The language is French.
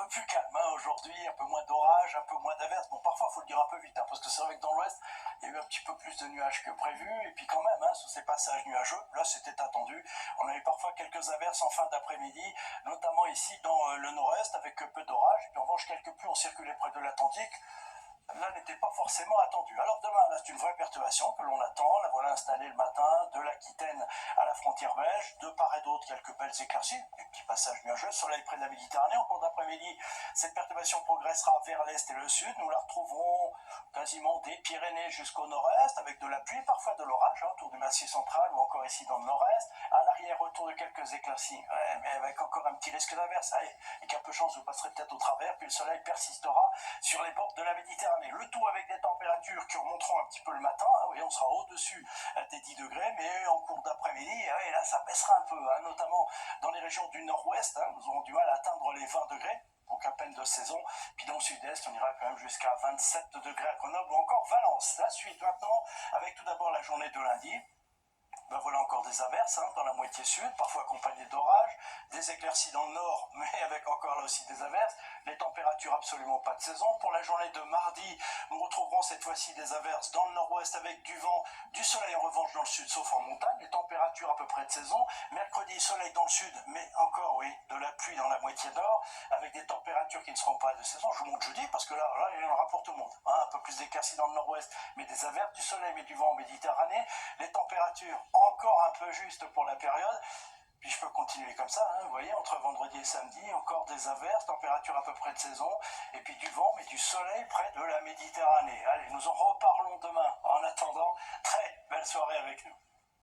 peu plus calme aujourd'hui, un peu moins d'orage, un peu moins d'averses. Bon, parfois, il faut le dire un peu vite, parce que c'est vrai que dans l'ouest, il y a eu un petit peu plus de nuages que prévu. Et puis quand même, sur ces passages nuageux, là, c'était attendu. On a eu parfois quelques averses en fin d'après-midi, notamment ici dans le nord-est, avec peu d'orage. Et puis en revanche, quelques pluies ont circulé près de l'Atlantique. Là n'était pas forcément attendu. Alors demain, là, c'est une vraie perturbation que l'on attend. La voilà installée le matin de l'Aquitaine à la frontière belge. De part et d'autre, quelques belles éclaircies, des petits passages nuageux. Soleil près de la Méditerranée. En cours d'après-midi, cette perturbation progressera vers l'est et le sud. Nous la retrouverons quasiment des Pyrénées jusqu'au nord-est, avec de la pluie, parfois de l'orage, autour du Massif central ou encore ici dans le nord-est. À l'arrière, retour de quelques éclaircies, mais avec encore un petit risque d'averse. Allez, et qu'un peu de chance, vous passerez peut-être au travers, puis le soleil persistera sur les bords de la Méditerranée. Le tout avec des températures qui remonteront un petit peu le matin. Oui, on sera au-dessus des 10 degrés, mais en cours d'après-midi, et là, ça baissera un peu, notamment dans les régions du nord-ouest. Nous aurons du mal à atteindre les 20 degrés. Donc à peine de saison. Puis dans le sud-est, on ira quand même jusqu'à 27 degrés à Grenoble ou encore Valence. La suite maintenant, avec tout d'abord la journée de lundi. Ben voilà encore des averses dans la moitié sud, parfois accompagnées d'orages, des éclaircies dans le nord, mais avec encore là aussi des averses, les températures absolument pas de saison. Pour la journée de mardi, nous retrouverons cette fois-ci des averses dans le nord-ouest avec du vent, du soleil en revanche dans le sud, sauf en montagne, les températures à peu près de saison. Mercredi, soleil dans le sud, mais encore, oui, de la pluie dans la moitié nord, avec des températures qui ne seront pas de saison. Je vous montre jeudi, parce que là il y en aura pour tout le monde. Un peu plus d'éclaircies dans le nord-ouest, mais des averses, du soleil, mais du vent en Méditerranée. Les températures encore un peu justes pour la période. Puis je peux continuer comme ça, vous voyez, entre vendredi et samedi, encore des averses, température à peu près de saison, et puis du vent, mais du soleil près de la Méditerranée. Allez, nous en reparlons demain. En attendant, très belle soirée avec nous.